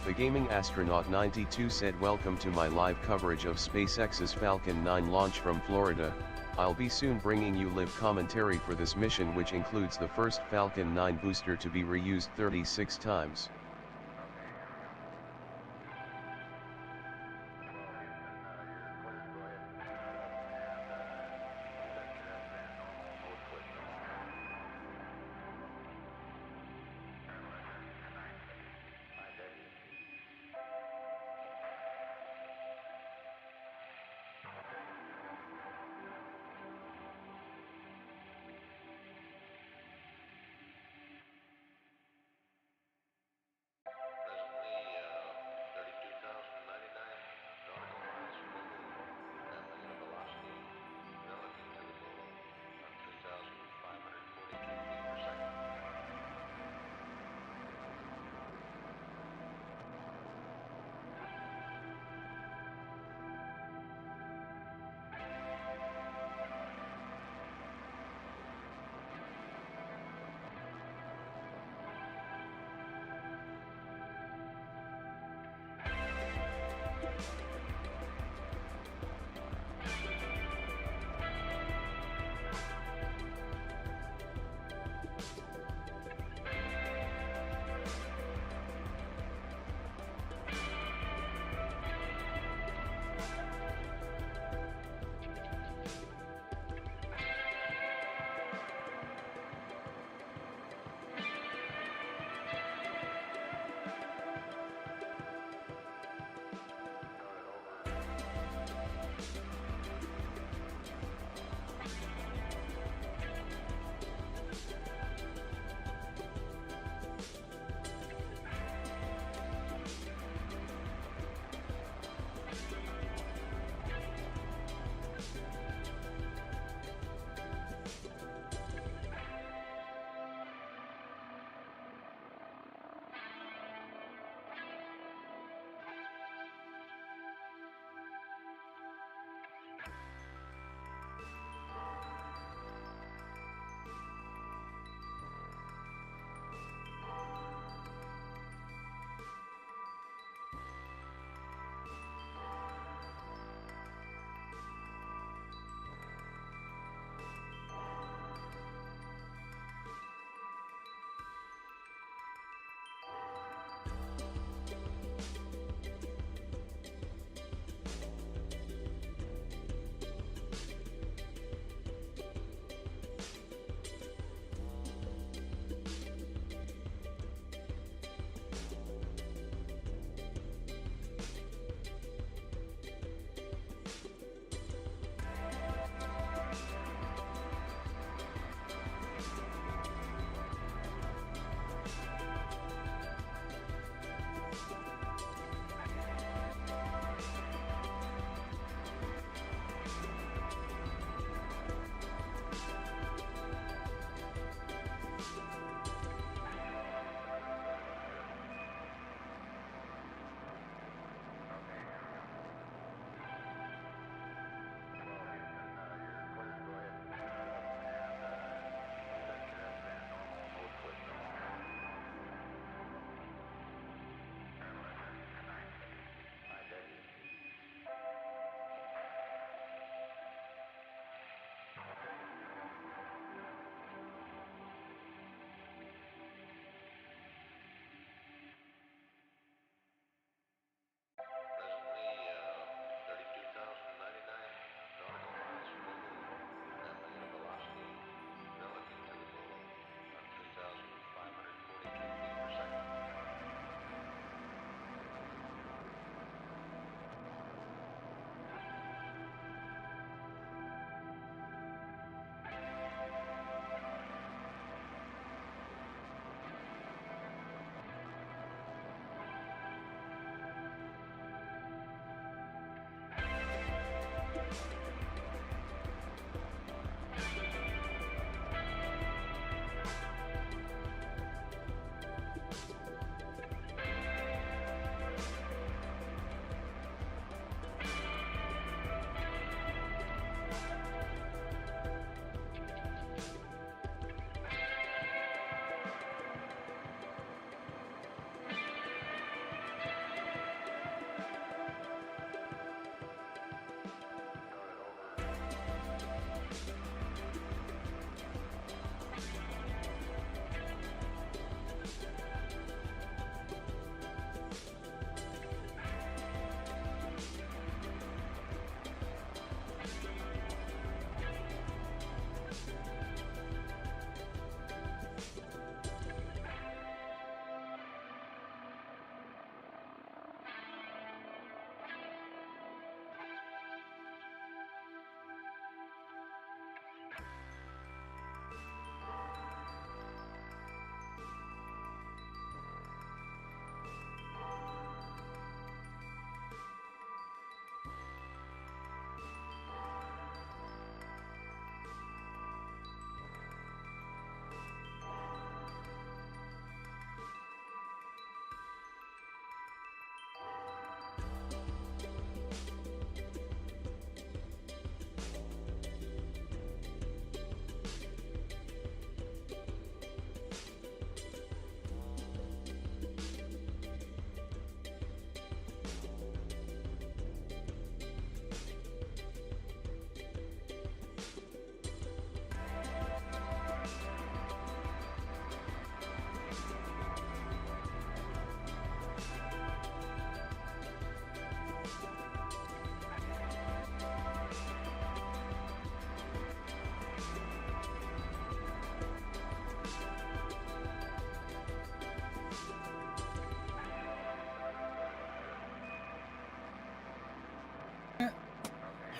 The gaming astronaut 92 said, "Welcome to my live coverage of SpaceX's Falcon 9 launch from Florida. I'll be soon bringing you live commentary for this mission, which includes the first Falcon 9 booster to be reused 36 times.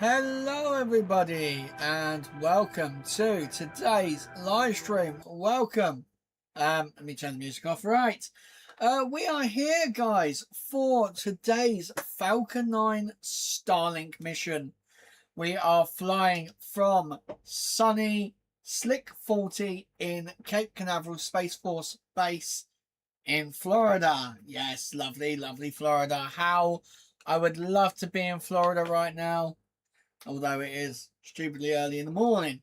Hello everybody and welcome to today's live stream. Welcome. Let me turn the music off. Right. We are here, guys, for today's Falcon 9 Starlink mission. We are flying from sunny Slick 40 in Cape Canaveral Space Force Base in Florida. Yes, lovely, lovely Florida. How I would love to be in Florida right now, although it is stupidly early in the morning.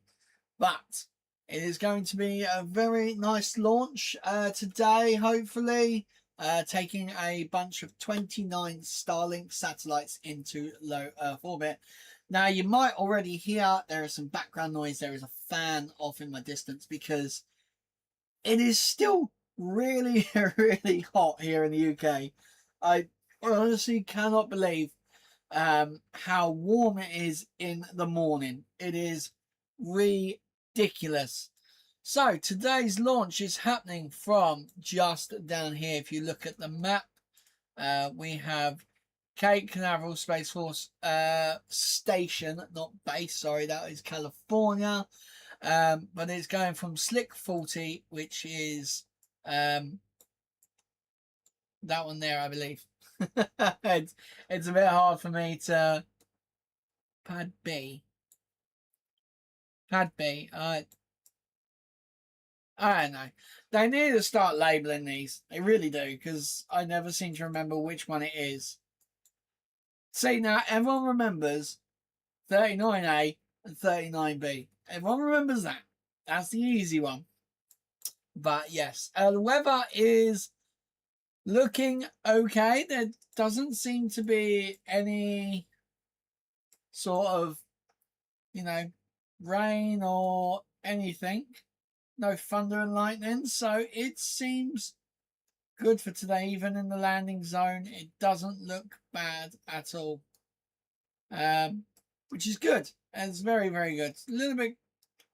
But it is going to be a very nice launch today, hopefully, taking a bunch of 29 Starlink satellites into low Earth orbit. Now, you might already hear there is some background noise. There is a fan off in my distance because it is still really, really hot here in the UK. I honestly cannot believe how warm it is in the morning. It is ridiculous. So today's launch is happening from just down here. If you look at the map, we have Cape Canaveral Space Force station, not base, sorry, that is California. But it's going from Slick 40, which is that one there, I believe. it's a bit hard for me to pad B. I don't know. They need to start labeling these. They really do, because I never seem to remember which one it is. See, now everyone remembers 39A and 39B. Everyone remembers that. That's the easy one. But yes, the weather is looking okay. There doesn't seem to be any sort of, rain or anything. No thunder and lightning. So it seems good for today. Even in the landing zone, it doesn't look bad at all. Which is good. It's very, very good. A little bit,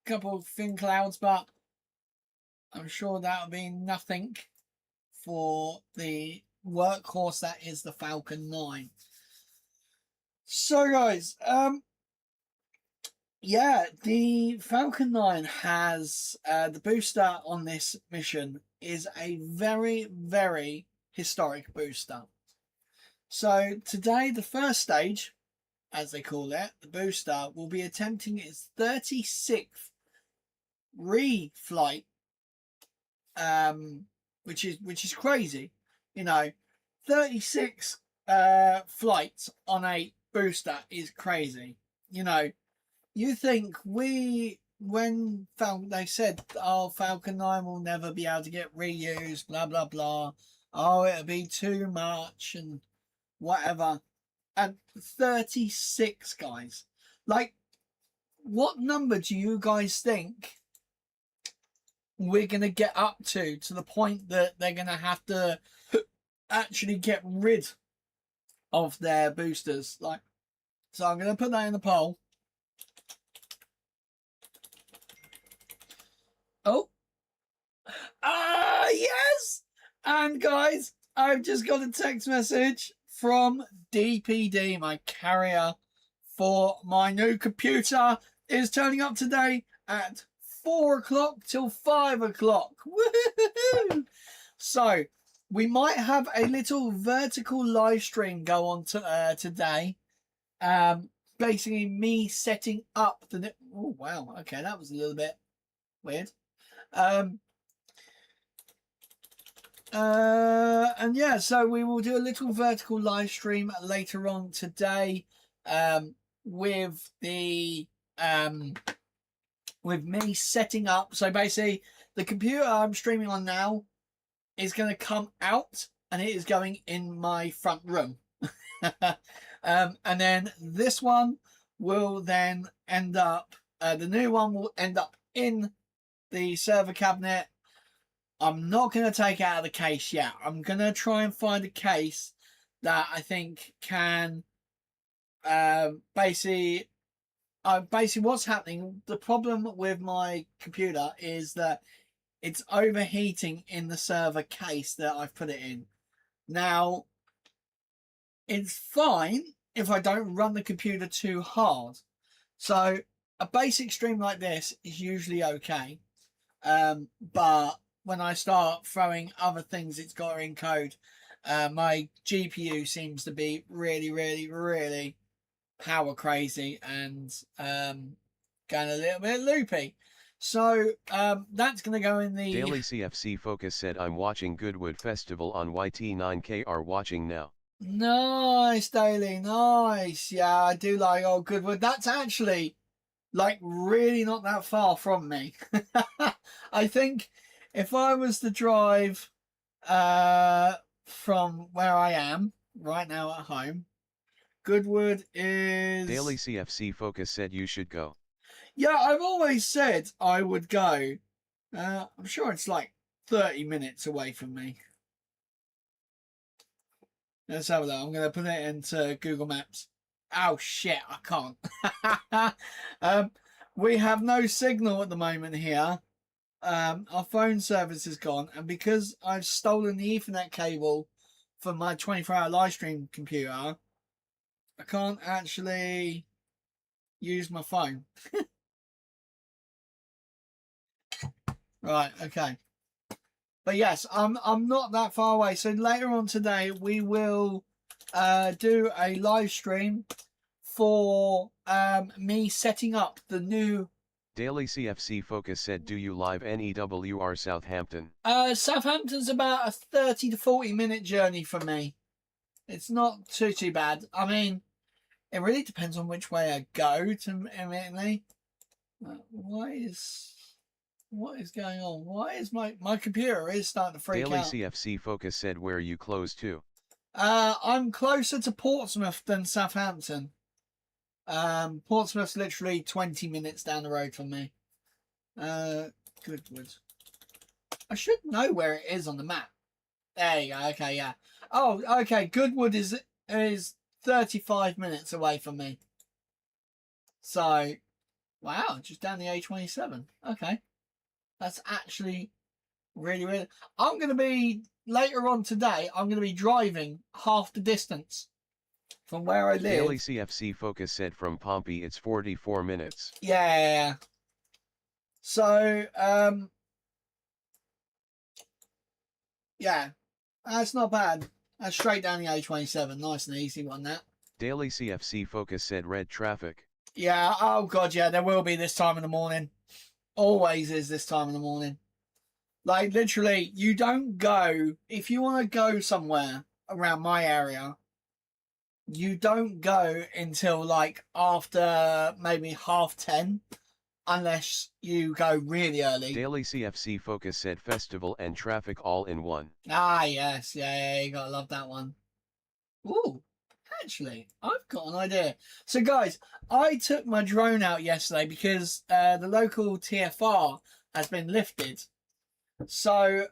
couple of thin clouds, but I'm sure that'll be nothing for the workhorse that is the Falcon 9. So guys, yeah, the Falcon 9 has the booster on this mission is a very, very historic booster. So today, the first stage, as they call it, the booster, will be attempting its 36th reflight, which is crazy. 36 flights on a booster is crazy. You think when they said, oh, Falcon 9 will never be able to get reused, blah, blah, blah. Oh, it'll be too much and whatever. And 36, guys. Like, what number do you guys think we're going to get up to the point that they're going to have to actually get rid of their boosters? So I'm going to put that in the poll. Oh. Yes! And guys, I've just got a text message from DPD, my carrier for my new computer is turning up today at 4 o'clock till 5 o'clock. Woohoo! So we might have a little vertical live stream go on today. Basically me setting up the... Oh, wow. Okay, that was a little bit weird. And yeah, so we will do a little vertical live stream later on today, with the with me setting up. So basically, the computer I'm streaming on now is going to come out, and it is going in my front room. And then this one will then end up. The new one will end up in the server cabinet. I'm not going to take it out of the case yet. I'm going to try and find a case that I think can basically what's happening. The problem with my computer is that it's overheating in the server case that I've put it in. Now, it's fine if I don't run the computer too hard. So a basic stream like this is usually okay. But when I start throwing other things it's got to encode, my GPU seems to be really power crazy and going a little bit loopy. So that's going to go in the... Daily CFC Focus said, I'm watching Goodwood Festival on YT9K, are watching now. Nice, Daily, nice. Yeah, I do like old Goodwood. That's actually like really not that far from me. I think if I was to drive from where I am right now at home, Goodwood is... Daily CFC Focus said you should go. Yeah, I've always said I would go. I'm sure it's like 30 minutes away from me. Let's have a look. I'm going to put it into Google Maps. Oh, shit, I can't. We have no signal at the moment here. Our phone service is gone. And because I've stolen the Ethernet cable from my 24-hour live stream computer, I can't actually use my phone. Right, okay. But yes, I'm not that far away. So later on today, we will do a live stream for me setting up the new... Daily CFC Focus said, do you live NEWR Southampton? Southampton's about a 30 to 40 minute journey from me. It's not too bad. I mean, it really depends on which way I go, to admittedly. What is going on? Why is my computer is starting to freak Daily out? CFC Focus said, where you close to? I'm closer to Portsmouth than Southampton. Portsmouth's literally 20 minutes down the road from me. Goodwood. I should know where it is on the map. There you go. Okay, yeah. Oh, okay. Goodwood is 35 minutes away from me. So, wow, just down the A27. Okay. That's actually really... I'm going to be, later on today, I'm going to be driving half the distance from where I live. Daily CFC Focus said, from Pompey it's 44 minutes. Yeah. So, yeah, that's not bad. That's straight down the A27. Nice and easy one, that. Daily CFC Focus said, red traffic. Yeah, oh god, yeah, there will be this time in the morning. Always is this time in the morning. Like, literally, you don't go... If you want to go somewhere around my area, you don't go until, like, after maybe 10:30, unless you go really early. Daily CFC Focus said, festival and traffic all in one. Ah, yes. Yeah, you gotta love that one. Ooh, actually, I've got an idea. So, guys, I took my drone out yesterday because the local TFR has been lifted. So,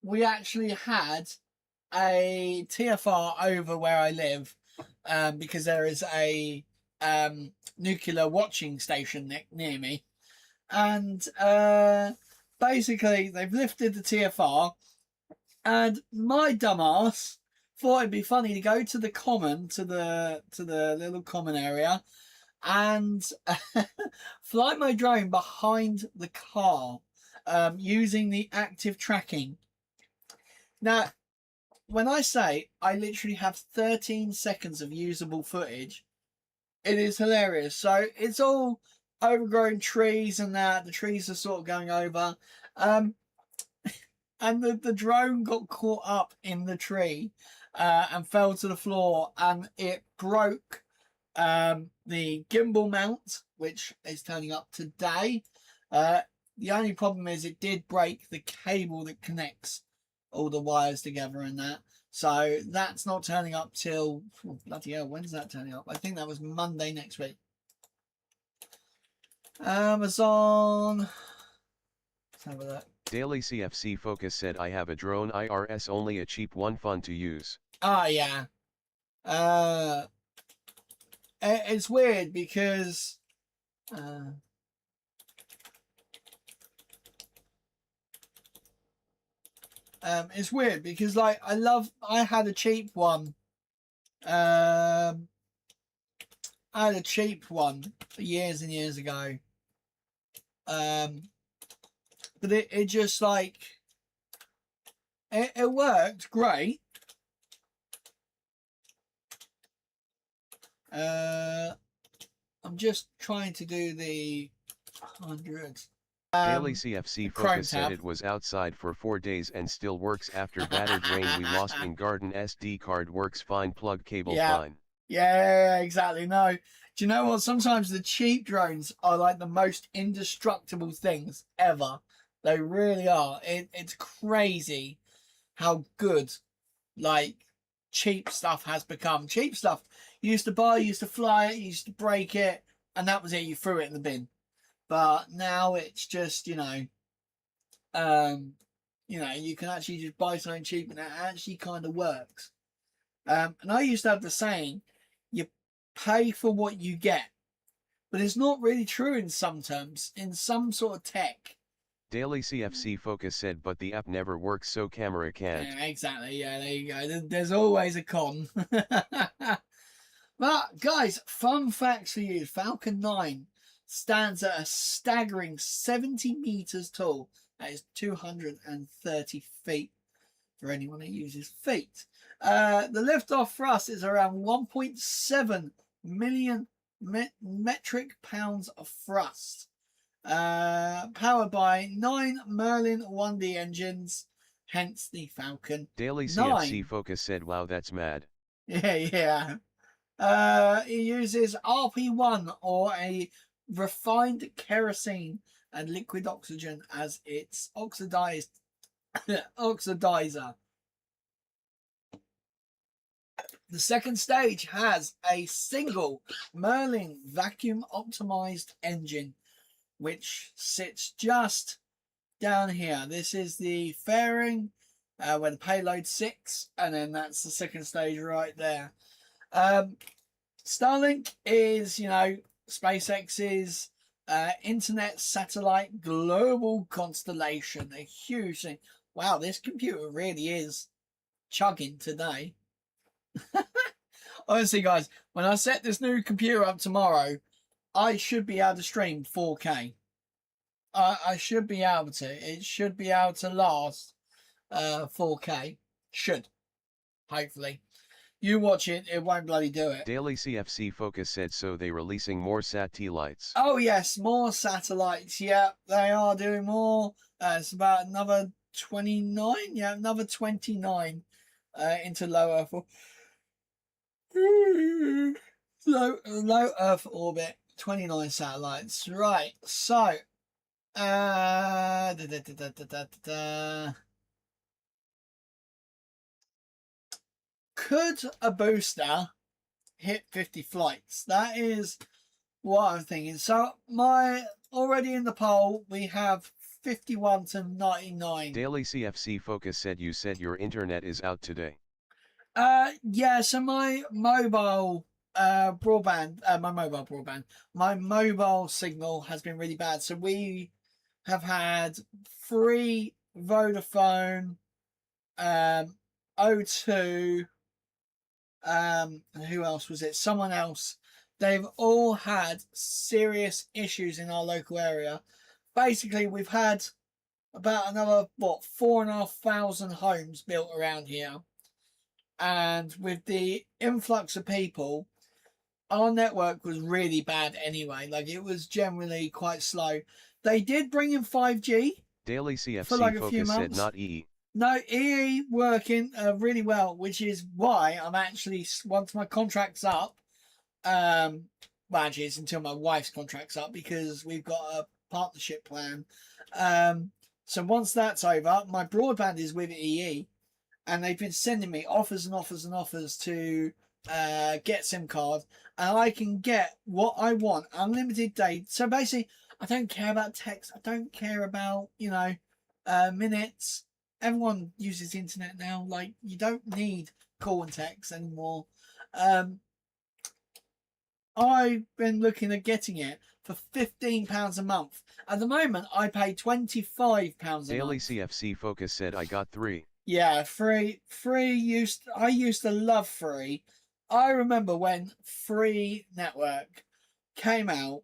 we actually had a TFR over where I live because there is a nuclear watching station near me. And basically, they've lifted the TFR, and my dumbass thought it'd be funny to go to the common, to the little common area, and fly my drone behind the car using the active tracking. Now, when I say I literally have 13 seconds of usable footage, it is hilarious. So it's all overgrown trees and that. The trees are sort of going over. And the drone got caught up in the tree and fell to the floor, and it broke the gimbal mount, which is turning up today. The only problem is it did break the cable that connects all the wires together and that. So that's not turning up till... Oh, bloody hell, when's that turning up? I think that was Monday next week. Amazon. Let's have a look. Daily CFC Focus said, I have a drone IRS, only a cheap one, fun to use. Oh, yeah. It's weird because... it's weird because, like, I had a cheap one I had a cheap one years and years ago. But it just like it worked great. I'm just trying to do the 100. Daily CFC Focus said it was outside for 4 days and still works after battered rain we lost in garden. SD card works fine, plug cable fine. Yeah, exactly. No, do you know what? Sometimes the cheap drones are like the most indestructible things ever. They really are. It's crazy how good like cheap stuff has become. Cheap stuff you used to buy, you used to fly it, you used to break it, and that was it. You threw it in the bin. But now it's just, you know, you can actually just buy something cheap and it actually kind of works. And I used to have the saying, you pay for what you get. But it's not really true in some terms, in some sort of tech. Daily CFC Focus said, but the app never works, so camera can't. Yeah, exactly. Yeah, there you go. There's always a con. But, guys, fun facts for you. Falcon 9 stands at a staggering 70 meters tall. That is 230 feet for anyone who uses feet. The liftoff thrust is around 1.7 million metric pounds of thrust. Powered by 9 Merlin 1D engines, hence the Falcon. Daily CFC Focus said, wow, that's mad. Yeah. It uses RP1 or a refined kerosene and liquid oxygen as its oxidizer. The second stage has a single Merlin vacuum optimized engine, which sits just down here. This is the fairing where the payload sits, and then that's the second stage right there. Starlink is, SpaceX's internet satellite global constellation, a huge thing. Wow, this computer really is chugging today. Honestly, guys, when I set this new computer up tomorrow, I should be able to stream 4K. I should be able to. It should be able to last 4K. Should. Hopefully. You watch it, it won't bloody do it. Daily CFC Focus said, so they releasing more satellites. Oh yes, more satellites. Yeah, they are doing more. It's about another 29. Yeah, another 29 into low Earth low Earth orbit. 29 satellites. Right. So, could a booster hit 50 flights? That is what I'm thinking. So already in the poll we have 51 to 99. Daily CFC Focus said, you said your internet is out today. Yeah, so my mobile my mobile signal has been really bad. So we have had 3 Vodafone, O2, who else was it? Someone else. They've all had serious issues in our local area. Basically, we've had about another 4,500 homes built around here, and with the influx of people, our network was really bad anyway. Like, it was generally quite slow. They did bring in 5G. Daily CFC for like a few Focus months. said, not EE. No, EE working really well, which is why I'm actually, once my contract's up, well, actually it's until my wife's contract's up because we've got a partnership plan. So once that's over, my broadband is with EE, and they've been sending me offers and offers and offers to get SIM card, and I can get what I want, unlimited data. So basically, I don't care about text. I don't care about, minutes. Everyone uses the internet now. Like, you don't need call and text anymore. I've been looking at getting it for £15 a month. At the moment, I pay £25 a month. Daily CFC Focus said, I got 3. Yeah, free. I used to love free. I remember when Free Network came out,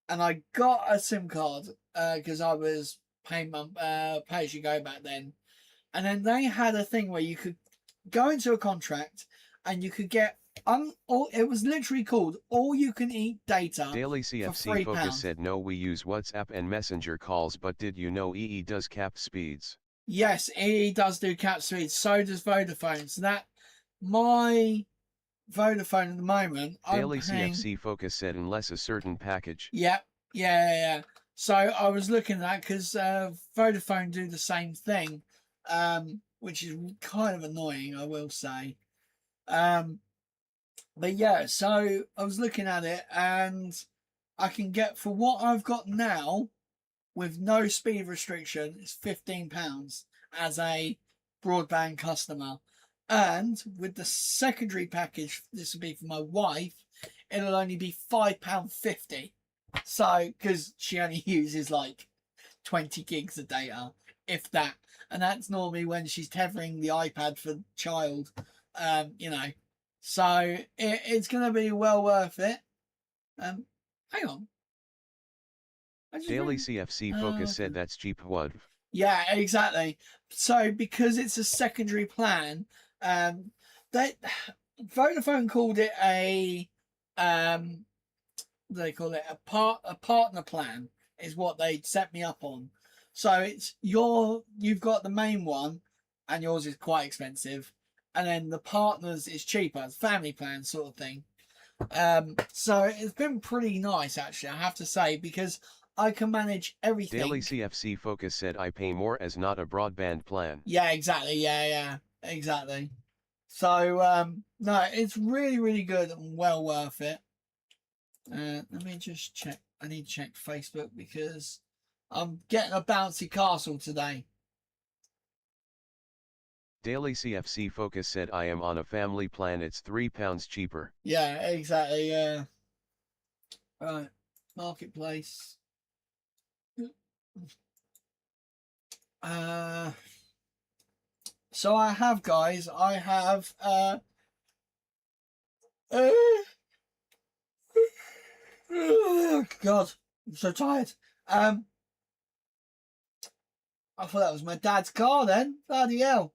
and I got a SIM card because I was pay as you go back then, and then they had a thing where you could go into a contract and you could get it was literally called all you can eat data Daily for CFC Focus £3. said no, we use WhatsApp and Messenger calls, but did you know EE does cap speeds? Yes, EE does do cap speed. So does Vodafone. So that my Vodafone at the moment, I'm Daily paying. CFC Focus said unless a certain package. Yep, yeah. So I was looking at that because Vodafone do the same thing, which is kind of annoying, I will say. But yeah, so I was looking at it, and I can get for what I've got now with no speed restriction, it's £15 as a broadband customer. And with the secondary package, this would be for my wife, it'll only be £5.50. So, because she only uses like 20 gigs of data, if that. And that's normally when she's tethering the iPad for the child, you know. So, it's going to be well worth it. Hang on. Daily CFC Focus said that's cheap. What? Yeah, exactly. So because it's a secondary plan, they Vodafone called it a they call it a partner plan is what they set me up on. So it's you've got the main one, and yours is quite expensive, and then the partners is cheaper, it's family plan sort of thing. So it's been pretty nice actually, I have to say, because I can manage everything. Daily CFC Focus said I pay more as not a broadband plan. Yeah, exactly. Yeah, exactly. So no, it's really good and well worth it. Let me just check. I need to check Facebook because I'm getting a bouncy castle today. Daily CFC Focus said I am on a family plan, it's £3 cheaper. Yeah, exactly. Yeah. Right. Marketplace. So I have, guys. I have. Oh God, I'm so tired. I thought that was my dad's car then. Bloody hell.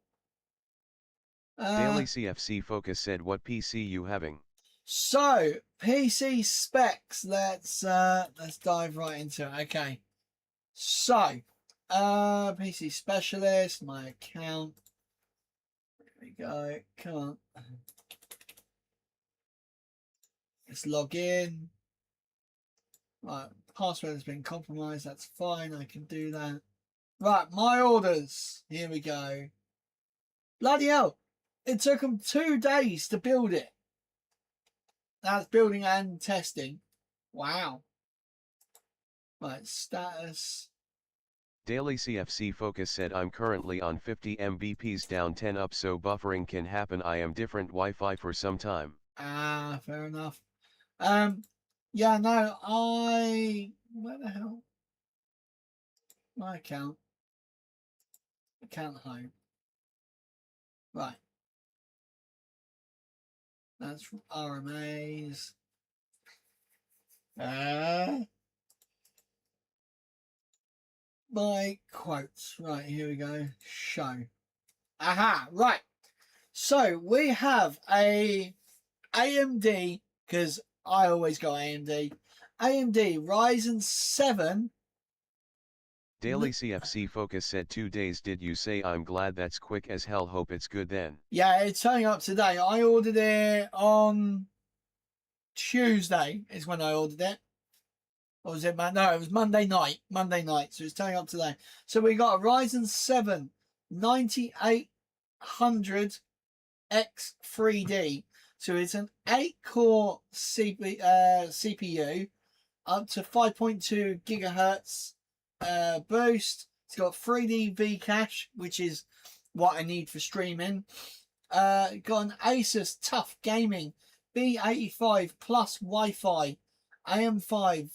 Daily CFC Focus said what PC you having? So PC specs. Let's dive right into it. Okay. So PC specialist, my account. There we go. Come on. Let's log in. Right, password has been compromised. That's fine. I can do that. Right, my orders. Here we go. Bloody hell. It took them 2 days to build it. That's building and testing. Wow. Right, status. Daily CFC Focus said I'm currently on 50 Mbps down 10 up, so buffering can happen. I am different Wi-Fi for some time. Ah, fair enough. Yeah, no, where the hell? My account home. Right. That's from RMAs. My quotes. Right, here we go. Show. Aha, right. So we have a AMD, because I always go AMD. AMD Ryzen 7. Daily CFC Focus said 2 days. Did you say I'm glad? That's quick as hell. Hope it's good then. Yeah, it's turning up today. I ordered it on Tuesday is when I ordered it. Or was it? No, it was Monday night. So it's turning up today. So we got a Ryzen 7 9800X3D. So it's an 8-core CPU up to 5.2 gigahertz boost. It's got 3D V-Cache, which is what I need for streaming. Got an Asus TUF Gaming B85 plus Wi-Fi, AM5,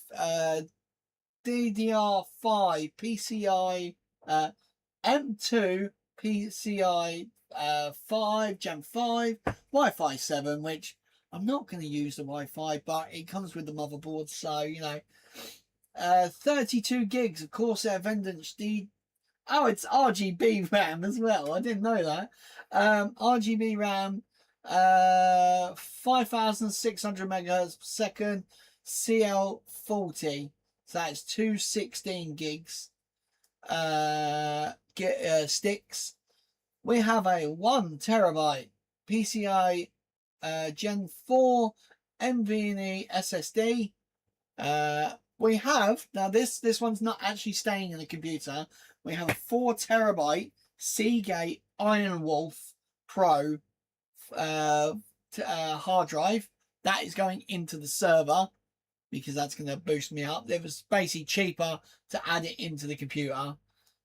DDR5, PCI, M2, PCI 5, Gen 5, Wi-Fi 7, which I'm not going to use the Wi-Fi, but it comes with the motherboard, so you know. 32 gigs of Corsair Vengeance D. Oh, it's RGB RAM as well. I didn't know that. RGB RAM, 5,600 megahertz per second, CL40. So that's 216 gigs. Sticks. We have a 1 terabyte PCI Gen 4 NVMe SSD. We have, now this one's not actually staying in the computer. We have a 4 terabyte Seagate Iron Wolf Pro hard drive. That is going into the server because that's going to boost me up. It was basically cheaper to add it into the computer.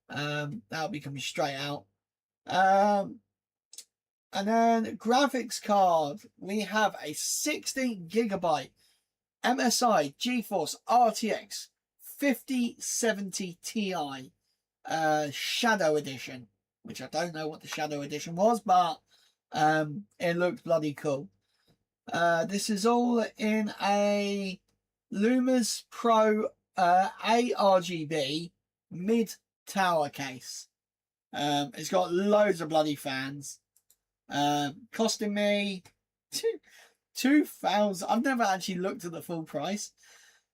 That'll be coming straight out. And then graphics card. We have a 16 gigabyte MSI GeForce RTX 5070 Ti Shadow Edition, which I don't know what the Shadow Edition was, but it looked bloody cool. This is all in a Lumis Pro ARGB mid tower case. It's got loads of bloody fans. Costing me 2,000. I've never actually looked at the full price.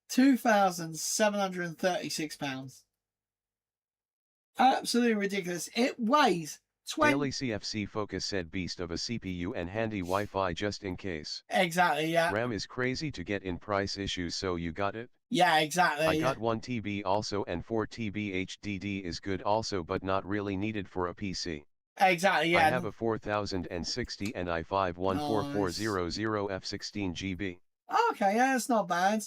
£2,736. Absolutely ridiculous. It weighs 20. Daily CFC Focus said beast of a CPU and handy Wi-Fi just in case. Exactly, yeah. RAM is crazy to get in price issues, so you got it? Yeah, exactly. I got 1 TB also, and 4 TB HDD is good also, but not really needed for a PC. Exactly, yeah. I have a 4060 and i5-14400 F16 GB. Okay, yeah, that's not bad.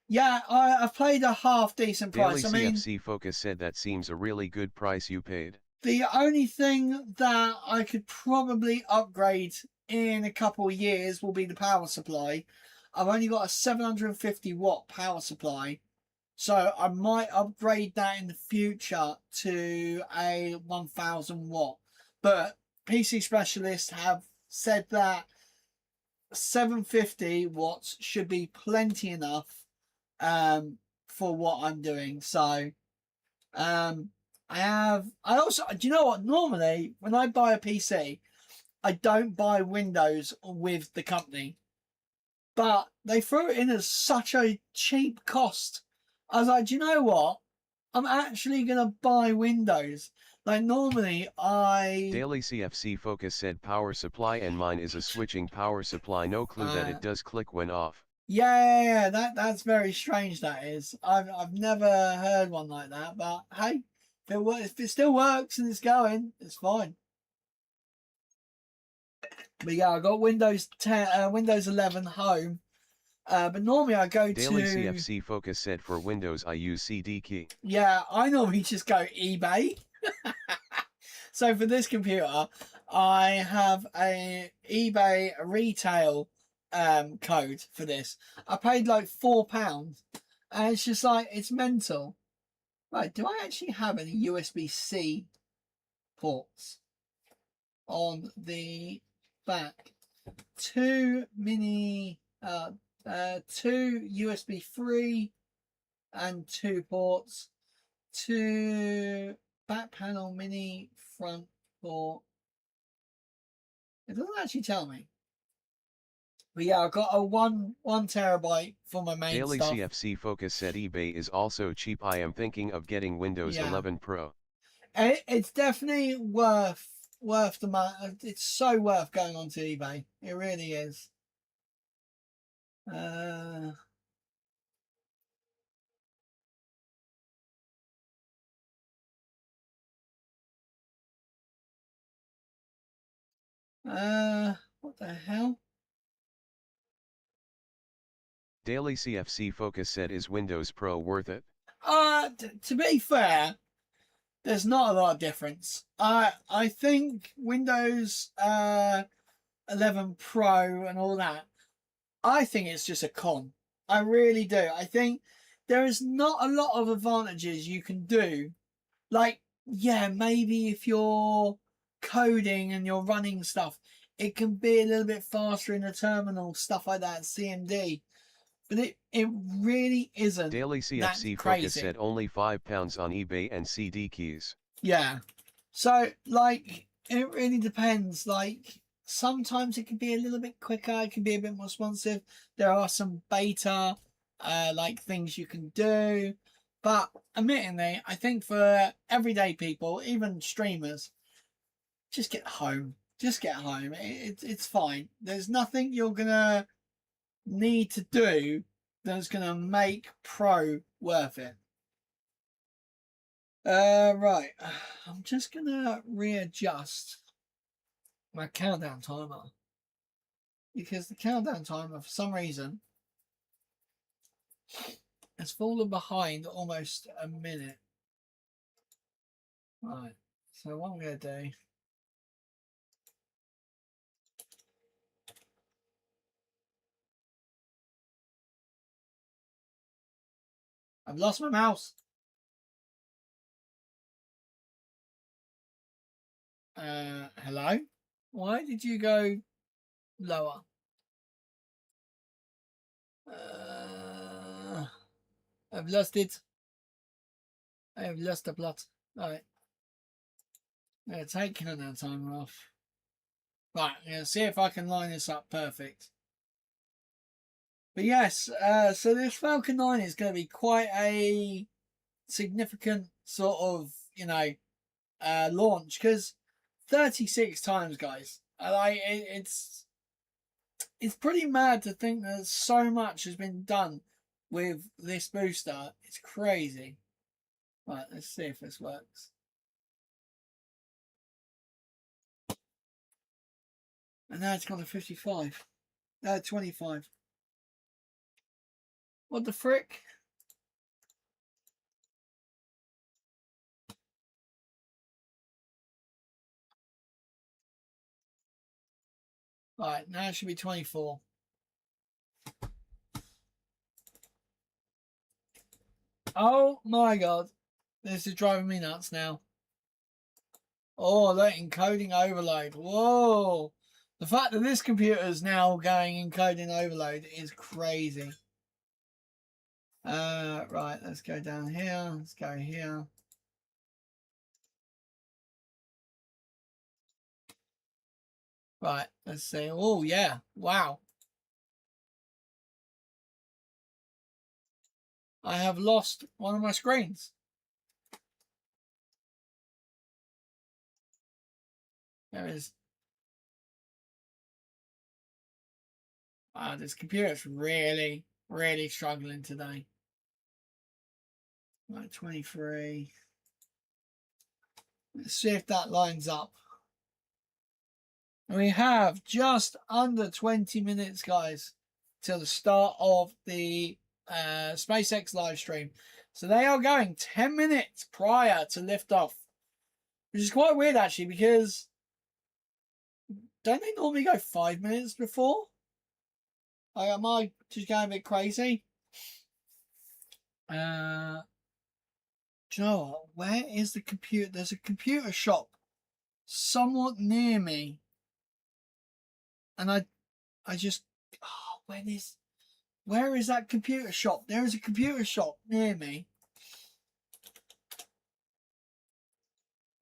Yeah, I've played a half decent price. Daily CFC Focus said that seems a really good price you paid. The only thing that I could probably upgrade in a couple of years will be the power supply. I've only got a 750 watt power supply, so I might upgrade that in the future to a 1000 watt. But PC specialists have said that 750 watts should be plenty enough for what I'm doing. So I also, do you know what, normally when I buy a PC I don't buy Windows with the company, but they threw it in as such a cheap cost. I was like, do you know what, I'm actually gonna buy Windows. Like normally Daily CFC Focus said power supply, and mine is a switching power supply. No clue that it does click when off. Yeah, that's very strange. That is, I've never heard one like that. But hey, if it still works and it's going, it's fine. But yeah, I got Windows 10, Windows 11 home. But normally I go Daily to CFC Focus said for Windows I use CD key. Yeah, I normally just go eBay. So for this computer, I have a eBay retail code for this. I paid like £4, and it's just like, it's mental. Right, do I actually have any USB-C ports on the back? 2 mini, 2 USB 3 and 2 ports, 2 back panel mini front port. It doesn't actually tell me. But yeah, I've got a 1 terabyte for my main Daily stuff. CFC Focus said eBay is also cheap. I am thinking of getting Windows 11 Pro. It's definitely worth the money. It's so worth going onto eBay. It really is. What the hell? Daily CFC Focus said, is Windows Pro worth it? To be fair, there's not a lot of difference. I think Windows 11 Pro and all that, I think it's just a con. I really do. I think there is not a lot of advantages you can do. Like, yeah, maybe if you're coding and you're running stuff, it can be a little bit faster in the terminal, stuff like that, CMD. But it really isn't Daily that CFC Focus crazy. said only £5 on eBay and CD keys. Yeah. So, like, it really depends. Like, sometimes it can be a little bit quicker, it can be a bit more responsive. There are some beta, like, things you can do. But, admittingly, I think for everyday people, even streamers, just get home. Just get home. It's fine. There's nothing you're going to need to do that's going to make Pro worth it. Right. I'm just going to readjust my countdown timer. Because the countdown timer, for some reason, has fallen behind almost a minute. Right. So what I'm going to do... I've lost my mouse. Hello? Why did you go lower? I've lost it. I have lost the plot. Right. I'm going to take countdown timer off. Right, I'm going to see if I can line this up perfect. But yes, so this Falcon 9 is going to be quite a significant sort of, launch, because 36 times, guys. It's pretty mad to think that so much has been done with this booster. It's crazy. Right, let's see if this works. And now it's gone to 55. 25. What the frick? Right, now it should be 24. Oh my god. This is driving me nuts now. Oh, that encoding overload. Whoa. The fact that this computer is now going encoding overload is crazy. Right, let's go down here. Let's go here. Right, let's see. Oh, yeah. Wow. I have lost one of my screens. There it is. Wow, this computer's really, really struggling today. Right, 23. Let's see if that lines up. We have just under 20 minutes, guys, till the start of the SpaceX live stream. So they are going 10 minutes prior to liftoff, which is quite weird, actually, because don't they normally go 5 minutes before? Like, am I just going a bit crazy? Do you know what? Where is the computer? There's a computer shop somewhat near me. And I just, where is that computer shop? There is a computer shop near me.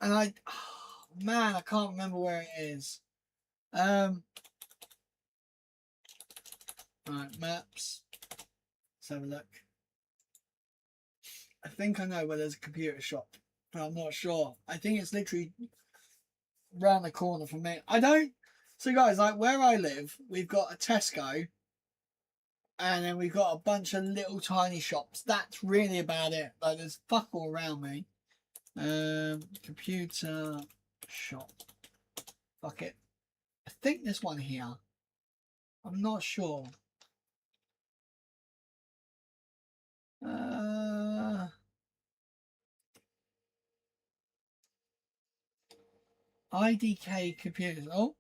And man, I can't remember where it is. Right, maps. Let's have a look. I think I know where there's a computer shop, but I'm not sure. I think it's literally round the corner from me. So guys, like where I live, we've got a Tesco, and then we've got a bunch of little tiny shops. That's really about it. Like there's fuck all around me. Computer shop. Fuck it. I think this one here. I'm not sure. IDK computers. Oh.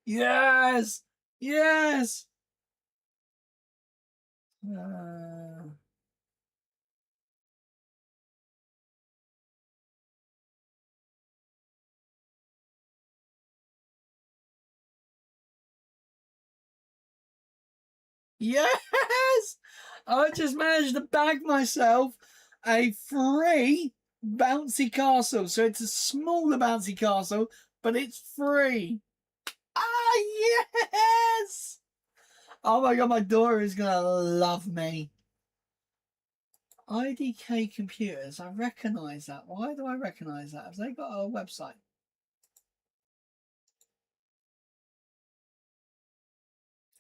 Yes! Yes! Yes! I just managed to bag myself a free bouncy castle. So it's a smaller bouncy castle, but it's free. Ah, yes! Oh my god, my daughter is going to love me. IDK Computers, I recognise that. Why do I recognise that? Have they got a website?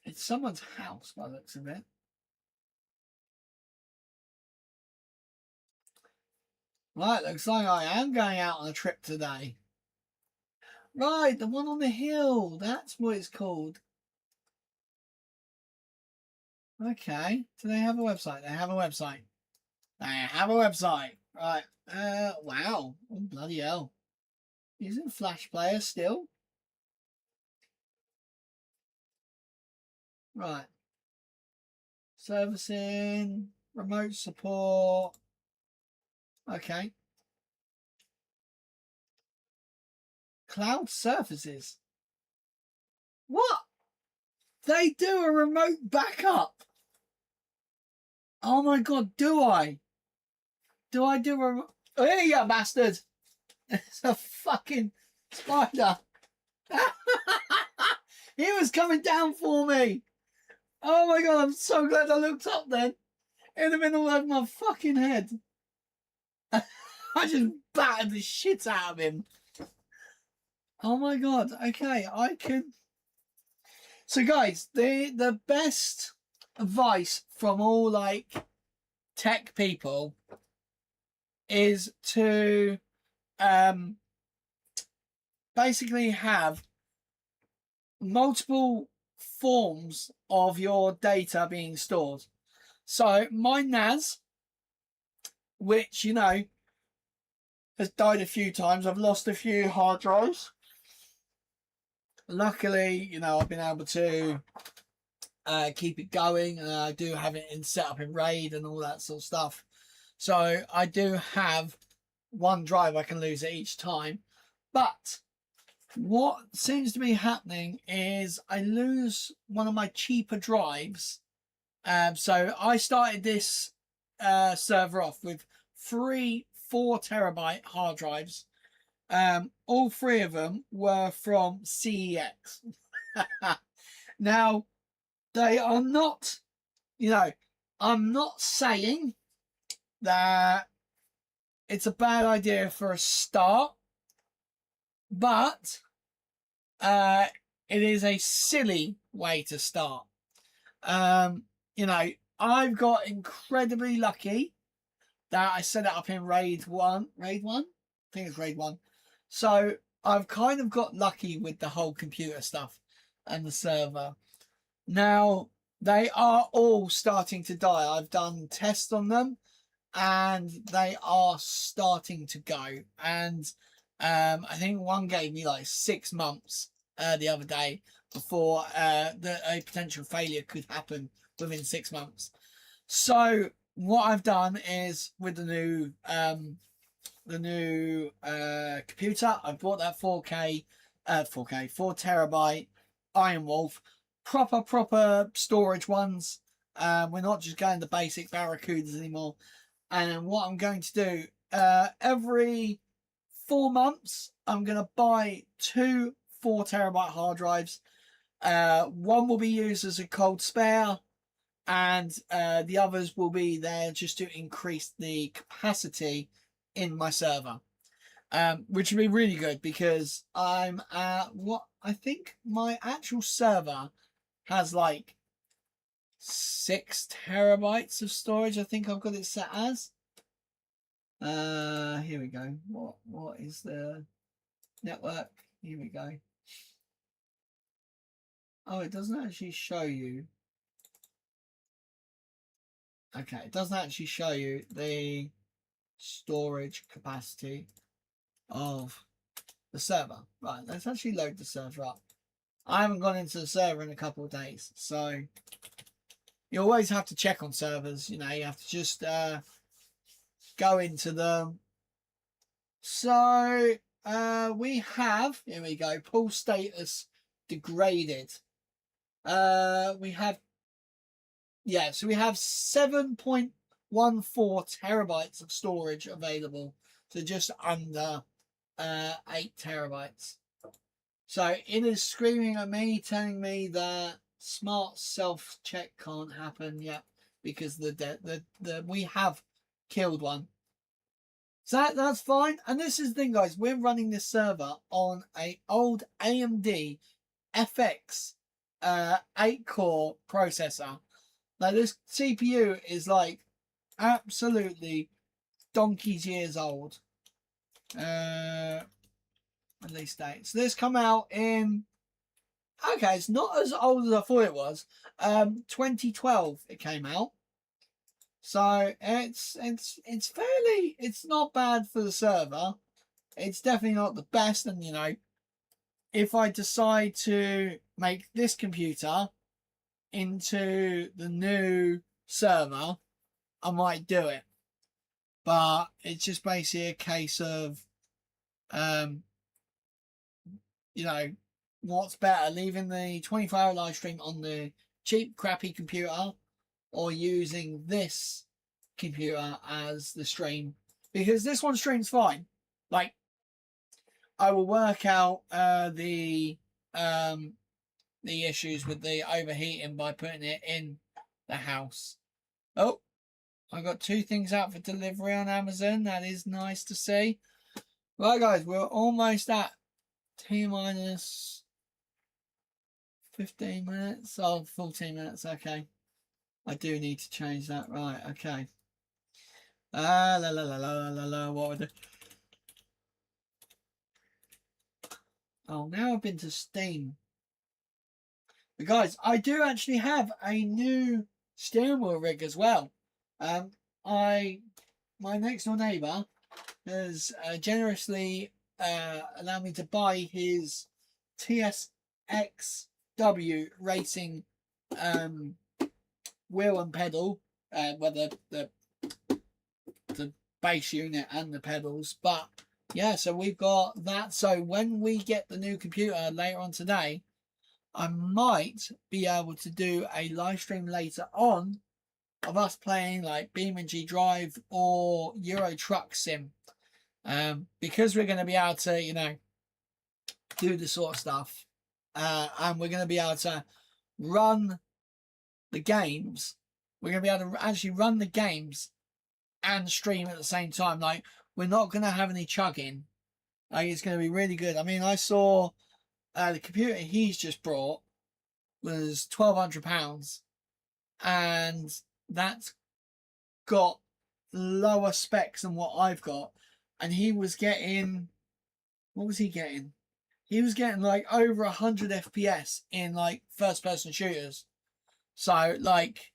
It's someone's house by the looks of it. Right, looks like I am going out on a trip today. Right, the one on the hill. That's what it's called. Okay. Do they have a website? They have a website. They have a website. Right. Wow. Oh, bloody hell. Using Flash Player still? Right. Servicing. Remote support. Okay. Cloud surfaces. What? They do a remote backup. Oh my god, do I? Do I do a... Oh, here you go, bastard. It's a fucking spider. He was coming down for me. Oh my god, I'm so glad I looked up then. It'd have been all over my fucking head. I just battered the shit out of him. Oh my god, okay, I can... So guys, the best advice from all like tech people is to basically have multiple forms of your data being stored. So my NAS, which you know has died a few times, I've lost a few hard drives. Luckily, you know, I've been able to keep it going, and I do have it in set up in RAID and all that sort of stuff. So I do have one drive I can lose at each time. But what seems to be happening is I lose one of my cheaper drives. So I started this server off with 3 4-terabyte hard drives. All 3 of them were from CEX. Now, they are not, you know, I'm not saying that it's a bad idea for a start, but it is a silly way to start. You know, I've got incredibly lucky that I set it up in RAID 1. RAID 1? I think it's RAID 1. So I've kind of got lucky with the whole computer stuff and the server. Now, they are all starting to die. I've done tests on them and they are starting to go. And I think one gave me like 6 months the other day before a potential failure could happen within 6 months. So what I've done is with the new computer, I bought that 4 terabyte Iron Wolf, proper storage ones. We're not just going the basic Barracudas anymore. And what I'm going to do, every 4 months, I'm going to buy 2 4 terabyte hard drives. One will be used as a cold spare, and the others will be there just to increase the capacity in my server, which would be really good because I'm at what I think my actual server has like 6 terabytes of storage. I think I've got it set as. Here we go. What is the network? Here we go. Oh, it doesn't actually show you. Okay, it doesn't actually show you the storage capacity of the server. Right, let's actually load the server up. I haven't gone into the server in a couple of days, so you always have to check on servers. You know, you have to just go into them. So we have, here we go, pull status degraded. We have yeah, so we have 7.14 terabytes of storage available, so just under 8 terabytes. So it is screaming at me, telling me that smart self-check can't happen yet because we have killed one. So that's fine. And this is the thing, guys. We're running this server on a old AMD FX 8-core processor. Now this CPU is like absolutely donkey's years old. Release date. So this come out in, okay, it's not as old as I thought it was. 2012 it came out. So it's fairly, it's not bad for the server. It's definitely not the best, and you know, if I decide to make this computer into the new server, I might do it. But it's just basically a case of you know, what's better, leaving the 24-hour live stream on the cheap, crappy computer, or using this computer as the stream? Because this one streams fine. Like, I will work out the issues with the overheating by putting it in the house. Oh, I got 2 things out for delivery on Amazon. That is nice to see. Right, guys, we're almost at T-minus 15 minutes. Oh, 14 minutes. Okay. I do need to change that. Right. Okay. What would I do? Oh, now I've been to Steam. But guys, I do actually have a new steering wheel rig as well. My next door neighbour has generously allowed me to buy his TSXW racing wheel and pedal, whether the base unit and the pedals. But yeah, so we've got that. So when we get the new computer later on today, I might be able to do a live stream later on of us playing like BeamNG Drive or Euro Truck Sim, because we're going to be able to, you know, do this sort of stuff, and we're going to be able to run the games. We're going to be able to actually run the games and stream at the same time. Like, we're not going to have any chugging. Like, it's going to be really good. I mean, I saw the computer he's just brought was £1,200, and that's got lower specs than what I've got. And he was getting, what was he getting? He was getting like over 100 FPS in like first person shooters. So like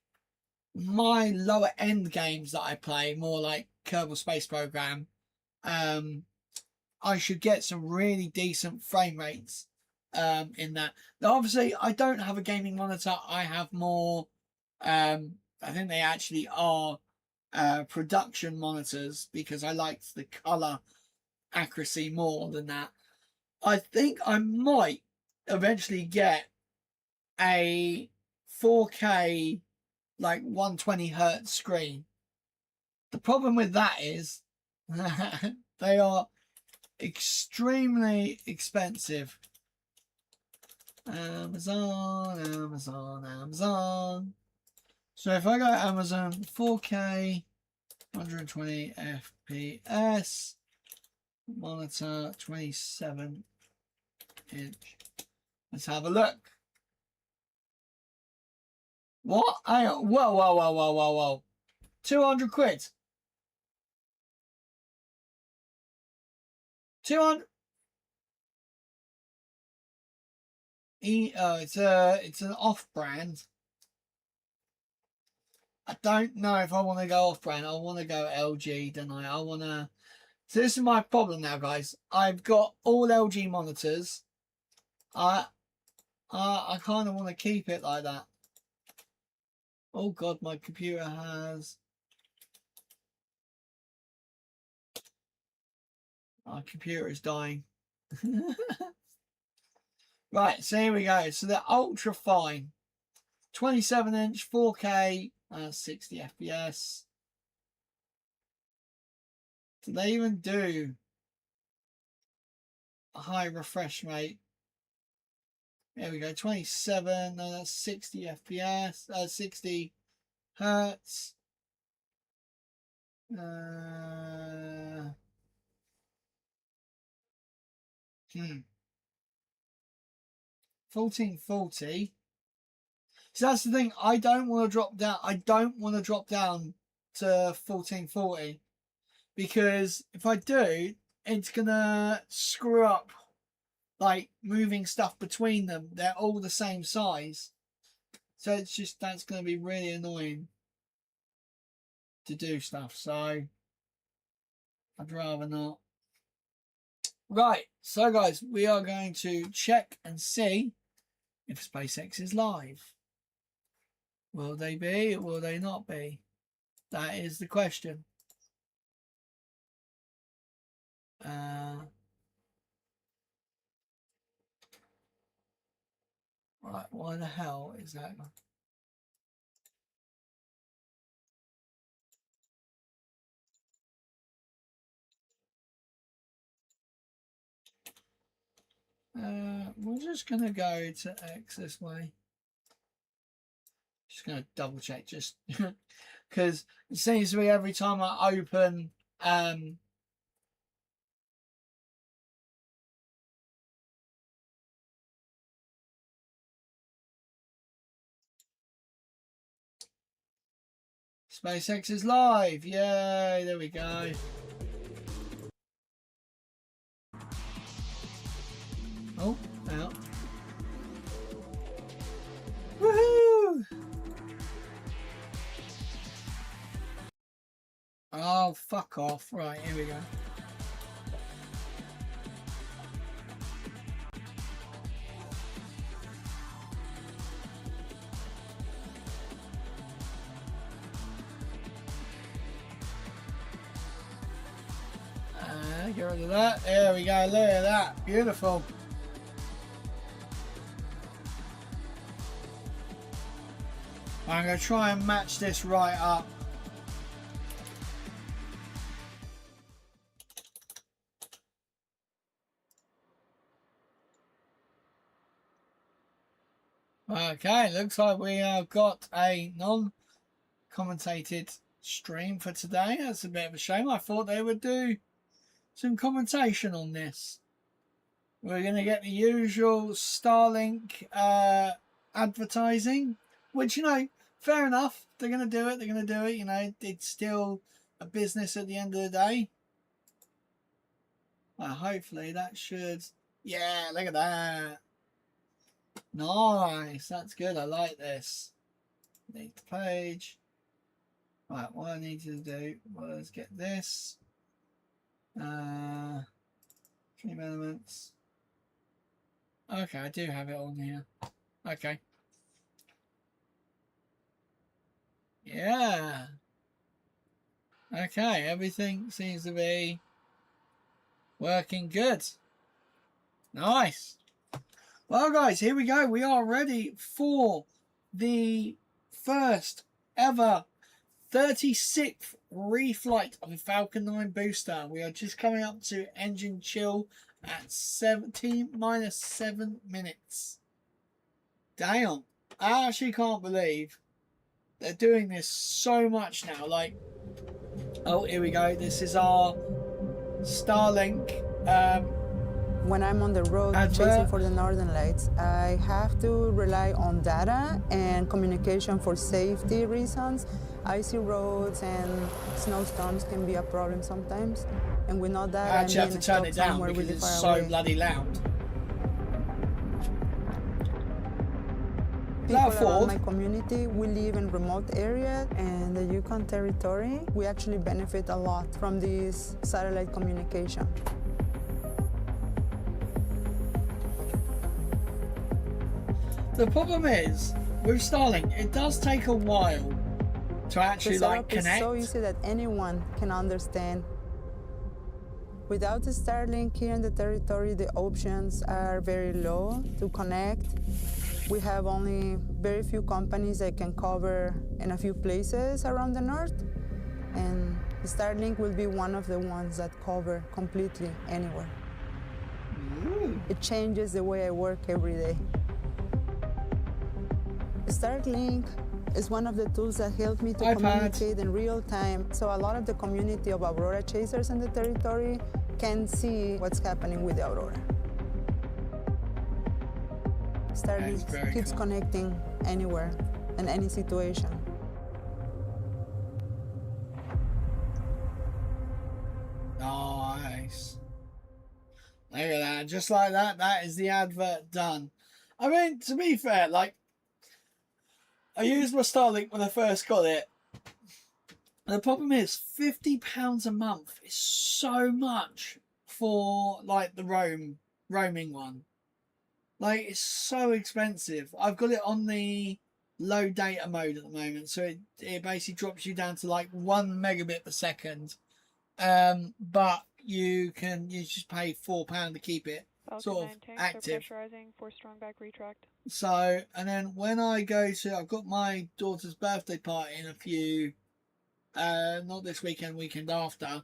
my lower end games that I play, more like Kerbal Space Program, I should get some really decent frame rates in that. Now, obviously, I don't have a gaming monitor. I have more, I think they actually are production monitors, because I liked the color accuracy more than that. I think I might eventually get a 4K, like 120 hertz screen. The problem with that is they are extremely expensive. Amazon. So if I go to Amazon, 4K, 120 FPS, monitor, 27 inch. Let's have a look. What? Whoa. 200 quid. 200. It's an off-brand. I don't know if I want to go off-brand. I want to go LG, don't I? I want to. So this is my problem now, guys. I've got all LG monitors. I kind of want to keep it like that. Oh God, my computer has. Our computer is dying. Right, so here we go. So they're ultra fine. 27-inch 4K, 60 FPS. Do they even do a high refresh rate? There we go, 27, no, that's 60 FPS, 60 hertz. 1440. So that's the thing. I don't want to drop down. I don't want to drop down to 1440 because if I do, it's gonna screw up like moving stuff between them. They're all the same size, so it's just that's gonna be really annoying to do stuff. So I'd rather not. Right. So guys, we are going to check and see if SpaceX is live. Will they be? Or will they not be? That is the question. Right, why the hell is that? We're just gonna go to X this way. Just gonna double check, just because it seems to be every time I open SpaceX is live. Yay, there we go. Oh, out. Woohoo! Oh, fuck off. Right, here we go. Get rid of that. There we go. Look at that. Beautiful. I'm going to try and match this right up. Okay, looks like we have got a non-commentated stream for today. That's a bit of a shame. I thought they would do some commentation on this. We're going to get the usual Starlink advertising, which, you know, fair enough. They're going to do it. They're going to do it. You know, it's still a business at the end of the day. Well, hopefully that should... Yeah, look at that. Nice. That's good. I like this. Need the page. Right, what I need to do was get this. Stream elements. Okay, I do have it on here. Okay. Yeah. Okay, everything seems to be working good. Nice. Well, guys, here we go. We are ready for the first ever 36th reflight of the Falcon 9 booster. We are just coming up to engine chill at 17 minus 7 minutes. Damn. I actually can't believe they're doing this so much now. Like, oh, here we go. This is our Starlink when I'm on the road chasing for the northern lights, I have to rely on data and communication for safety reasons. Icy roads and snowstorms can be a problem sometimes, and we know that. I actually have to turn it down because it's so bloody loud. People around my community, we live in remote areas and the Yukon territory. We actually benefit a lot from this satellite communication. The problem is, with Starlink, it does take a while to actually like connect. It's so easy that anyone can understand. Without the Starlink here in the territory, the options are very low to connect. We have only very few companies that can cover in a few places around the north, and Starlink will be one of the ones that cover completely anywhere. It changes the way I work every day. Starlink is one of the tools that help me to communicate in real time, so a lot of the community of Aurora chasers in the territory can see what's happening with the Aurora. Starlink keeps connecting anywhere, in any situation. Nice. Look at that. Just like that, that is the advert done. I mean, to be fair, like, I used my Starlink when I first got it. And the problem is, £50 a month is so much for, like, the roaming one. Like, it's so expensive. I've got it on the low data mode at the moment, so it basically drops you down to like 1 megabit per second. But you just pay £4 to keep it sort of active. Pressurizing for strong back retract. So, and then when I go to, I've got my daughter's birthday party in a few, not this weekend, weekend after.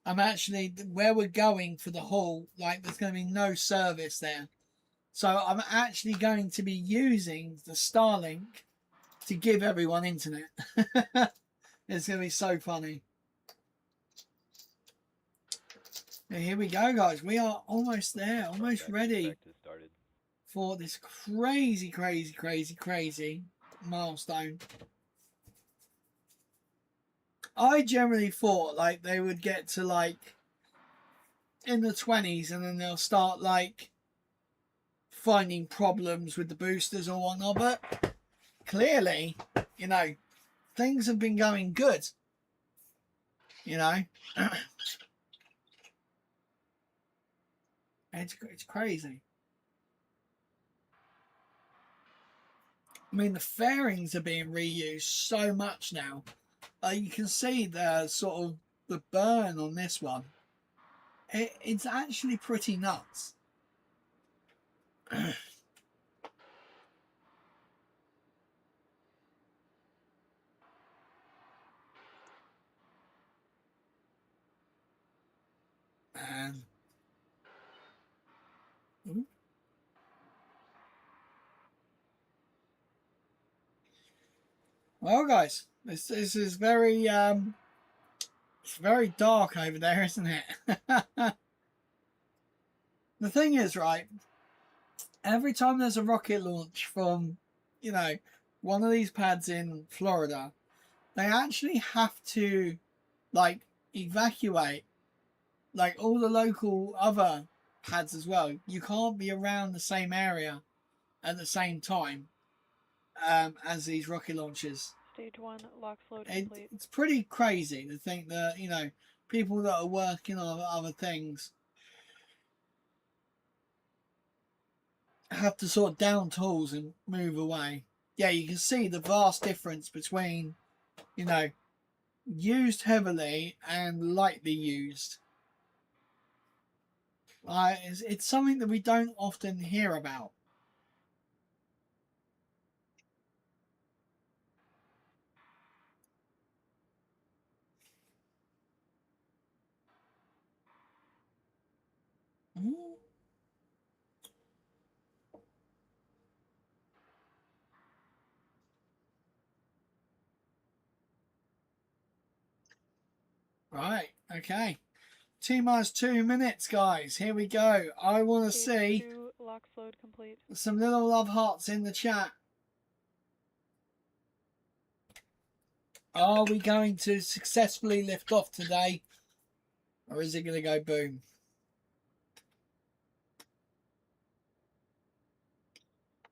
I'm actually, where we're going for the hall, like there's going to be no service there. So I'm actually going to be using the Starlink to give everyone internet. It's going to be so funny. And here we go, guys. We are almost there, almost ready for this crazy, crazy, crazy, crazy milestone. I generally thought like they would get to like in the 20s and then they'll start like finding problems with the boosters or whatnot, but clearly, you know, things have been going good, you know. It's crazy. I mean, the fairings are being reused so much now. You can see the sort of the burn on this one. It's actually pretty nuts. Well, guys, this is very it's very dark over there, isn't it? The thing is, right, every time there's a rocket launch from, you know, one of these pads in Florida, they actually have to like evacuate like all the local other pads as well. You can't be around the same area at the same time as these rocket launches. Stage 1 lock float complete. It's pretty crazy to think that, you know, people that are working on other things have to sort of down tools and move away. Yeah, you can see the vast difference between, you know, used heavily and lightly used. It's something that we don't often hear about. Right, okay. T-minus 2 minutes, guys. Here we go. I want to see lock float complete. Some little love hearts in the chat. Are we going to successfully lift off today? Or is it going to go boom?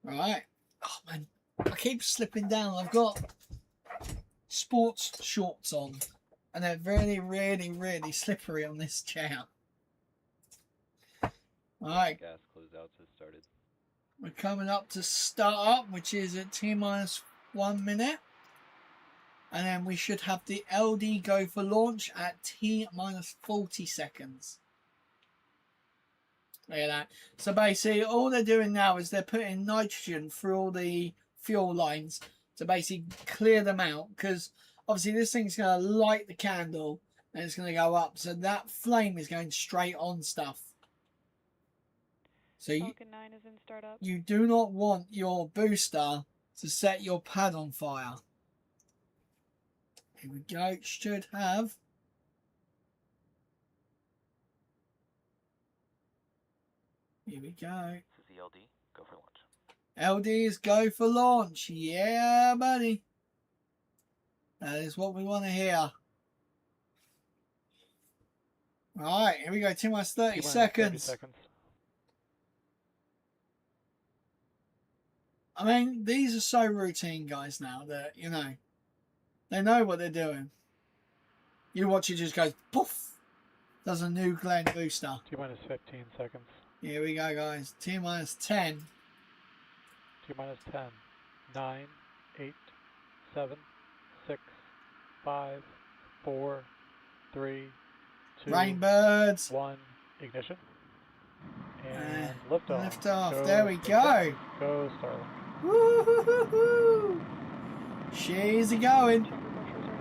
Right. Oh, man. I keep slipping down. I've got sports shorts on. And they're really, really, really slippery on this chair. Alright. Gas closeouts has started. We're coming up to start up, which is at T-minus 1 minute. And then we should have the LD go for launch at T-minus 40 seconds. Look at that. So basically, all they're doing now is they're putting nitrogen through all the fuel lines to basically clear them out, because obviously this thing's going to light the candle and it's going to go up. So that flame is going straight on stuff. So Falcon 9 is in startup. you do not want your booster to set your pad on fire. Here we go. It should have. Here we go. This is the LD. Go for launch. LD is go for launch. Yeah, buddy. That is what we want to hear. Right, here we go. T-minus 30 seconds. 30 seconds. I mean, these are so routine, guys, now that, you know, they know what they're doing. You watch it just go poof. Does a nuclear booster. T-minus 15 seconds. Here we go, guys. T-minus 10. T-minus 10. 9, 8, 7, 6, 5, 4, 3, 2, Rainbirds. 1. Ignition. And liftoff. Lift off. Go, There we go. Go Starlink. Woo-hoo-hoo-hoo. She's going. Chamber pressures are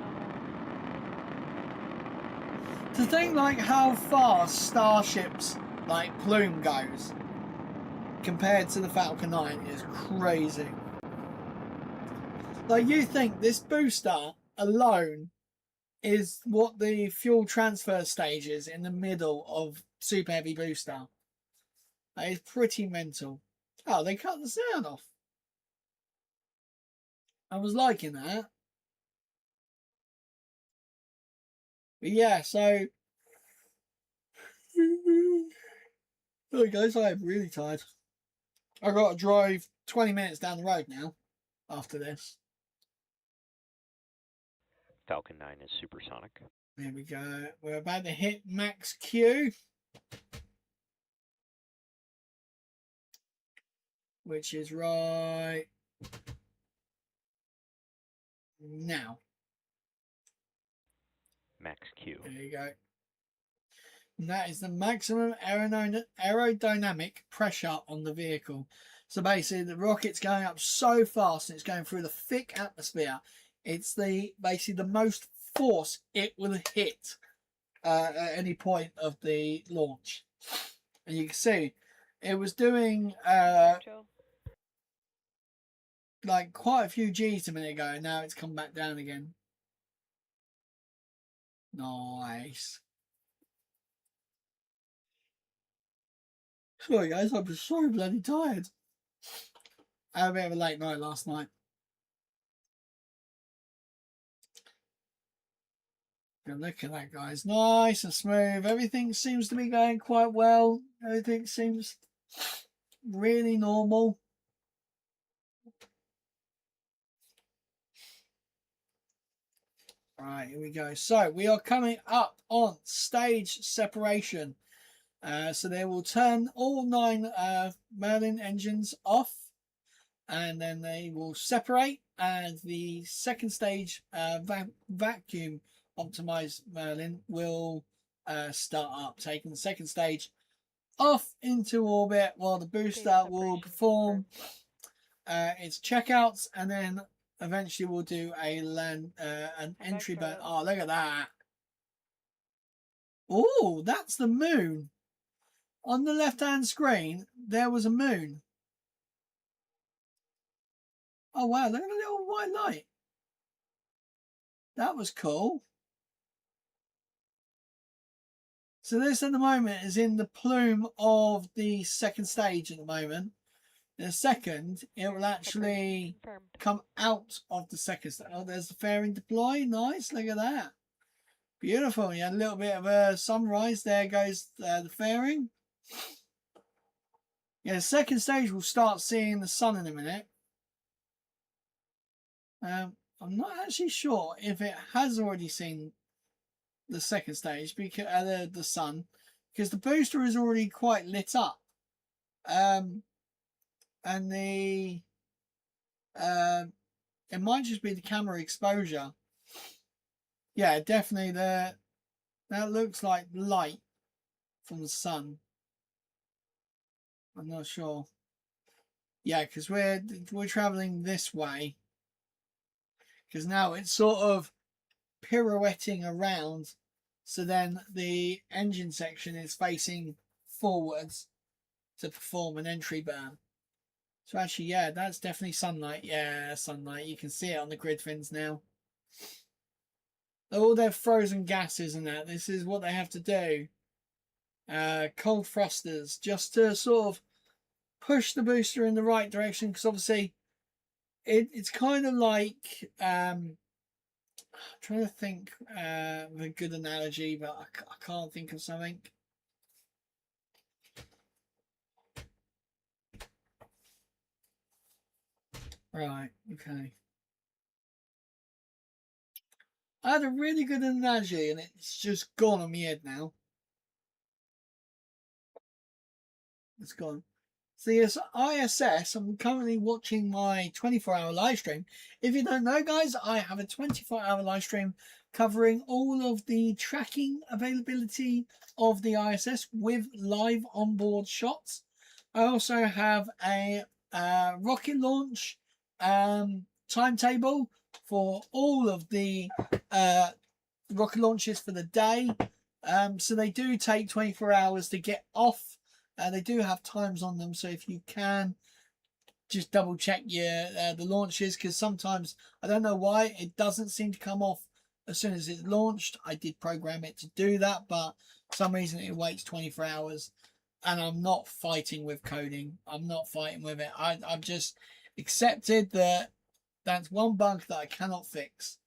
nominal. To think like how fast Starship's like plume goes compared to the Falcon 9 is crazy. Like, you think this booster alone is what the fuel transfer stage is in the middle of Super Heavy booster. That is pretty mental. Oh, they cut the sound off. I was liking that. But yeah, so sorry guys, I am really tired. I got to drive 20 minutes down the road now after this. Falcon 9 is supersonic. There we go. We're about to hit max Q, which is right now. Max Q. There you go. And that is the maximum aerodynamic pressure on the vehicle. So basically, the rocket's going up so fast and it's going through the thick atmosphere. It's basically the most force it will hit at any point of the launch. And you can see it was doing like quite a few G's a minute ago, and now it's come back down again. Nice. Sorry guys, I'm just so bloody tired. I had a bit of a late night last night. And look at that, guys. Nice and smooth. Everything seems to be going quite well. Everything seems really normal. Right, here we go. So we are coming up on stage separation. So they will turn all 9 Merlin engines off, and then they will separate, and the second stage vacuum optimized Merlin will start up, taking the second stage off into orbit while the booster will perform its checkouts, and then eventually we'll do a an entry burn. Oh, look at that. Oh, that's the moon. On the left-hand screen, there was a moon. Oh, wow. Look at the little white light. That was cool. So this, at the moment, is in the plume of the second stage at the moment. In a second, it will actually come out of the second stage. Oh, there's the fairing deploy. Nice. Look at that. Beautiful. You had a little bit of a sunrise. There goes the fairing. Yeah, the second stage will start seeing the sun in a minute. I'm not actually sure if it has already seen the second stage, because the sun, because the booster is already quite lit up. And the it might just be the camera exposure. Yeah, definitely that looks like light from the sun. I'm not sure. Yeah, because we're traveling this way. Because now it's sort of pirouetting around, so then the engine section is facing forwards to perform an entry burn. So actually, yeah, that's definitely sunlight. Yeah, sunlight. You can see it on the grid fins now. All their frozen gases and that. This is what they have to do. Cold thrusters, just to sort of push the booster in the right direction, because obviously it's kind of like I'm trying to think of a good analogy, but I can't think of something. Right, okay. I had a really good analogy and it's just gone on my head now. It's gone. So yes, ISS, I'm currently watching my 24-hour live stream. If you don't know, guys, I have a 24-hour live stream covering all of the tracking availability of the ISS with live onboard shots. I also have a rocket launch timetable for all of the rocket launches for the day. So they do take 24 hours to get off. They do have times on them, so if you can just double check your the launches, because sometimes I don't know why it doesn't seem to come off as soon as it's launched. I did program it to do that, but for some reason it waits 24 hours, and I'm not fighting with coding. I'm not fighting with it. I've just accepted that that's one bug that I cannot fix.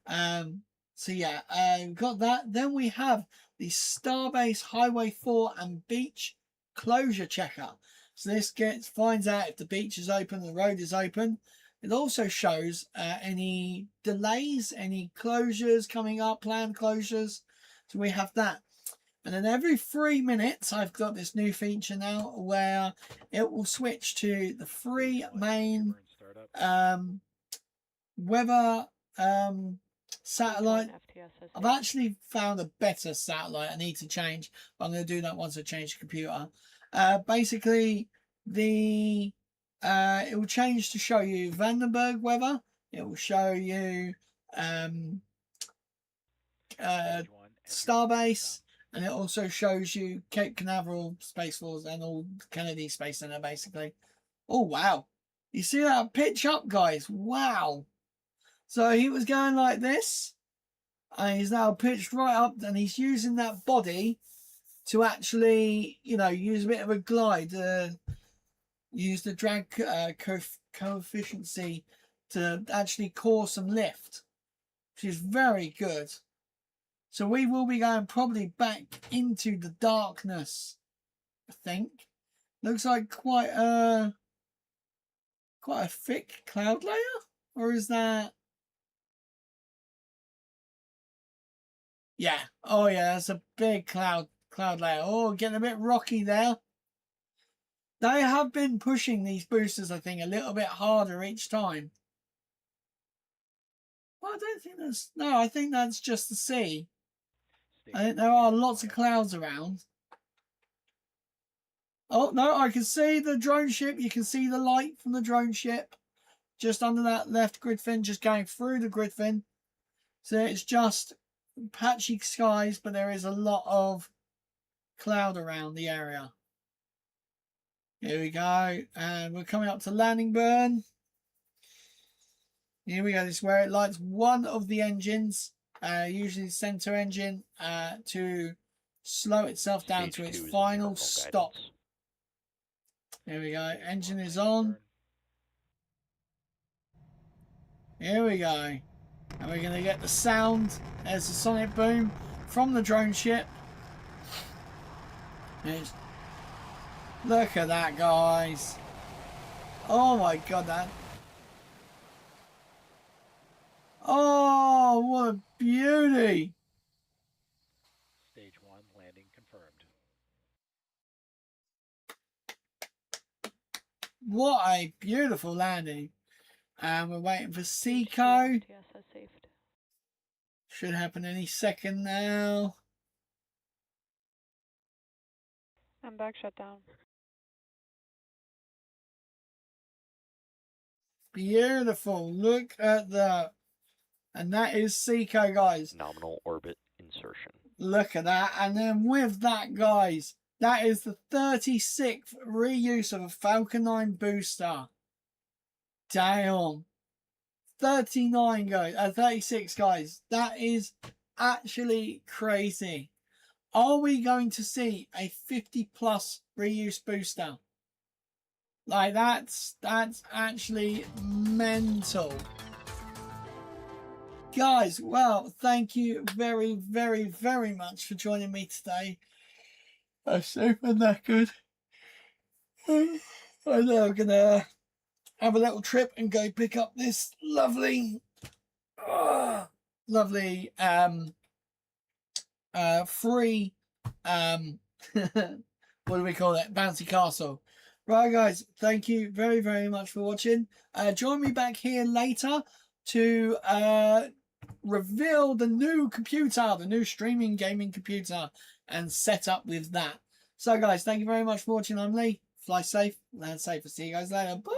So yeah, we've got that. Then we have the Starbase Highway 4 and Beach Closure Checker. So this finds out if the beach is open, the road is open. It also shows any delays, any closures coming up, planned closures. So we have that. And then every 3 minutes, I've got this new feature now where it will switch to the 3 main weather satellite. I've actually found a better satellite. I need to change, but I'm going to do that once I change the computer. Basically, it will change to show you Vandenberg weather. It will show you Starbase, and it also shows you Cape Canaveral Space Force and all Kennedy Space Center, basically. Oh, wow. You see that pitch up, guys? Wow. So he was going like this, and he's now pitched right up, and he's using that body to actually, use a bit of a glide, use the drag coefficient to actually cause some lift, which is very good. So we will be going probably back into the darkness, I think. Looks like quite a thick cloud layer, or is that? Yeah. Oh yeah, that's a big cloud layer. Oh, getting a bit rocky there. They have been pushing these boosters, I think, a little bit harder each time. Well, I don't think that's... No, I think that's just the sea. I think there are lots of clouds around. Oh, no, I can see the drone ship. You can see the light from the drone ship. Just under that left grid fin, just going through the grid fin. So it's just patchy skies, but there is a lot of cloud around the area. Here we go, and we're coming up to landing burn. Here we go. This is where it lights one of the engines, usually the center engine, to slow itself down to its final stop. Here we go. Engine is on. Here we go. And we're going to get the sound. There's the sonic boom from the drone ship. Look at that, guys. Oh my god, that. Oh, what a beauty. Stage 1 landing confirmed. What a beautiful landing. And we're waiting for Seco. Should happen any second now. I'm back shut down. beautiful. Look at that. And that is Seco, guys. Nominal orbit insertion. Look at that. And then with that, guys, that is the 36th reuse of a Falcon 9 booster. Damn. 39 guys, 36 guys. That is actually crazy. Are we going to see a 50 plus reuse booster? Like that's actually mental. Guys, well, thank you very, very, very much for joining me today. I'm super knackered. I know I'm gonna have a little trip and go pick up this lovely free what do we call it, bouncy castle. Right guys, thank you very, very much for watching. Join me back here later to reveal the new computer, the new streaming gaming computer, and set up with that. So guys, thank you very much for watching. I'm Lee. Fly safe, land safe. I'll see you guys later. Bye.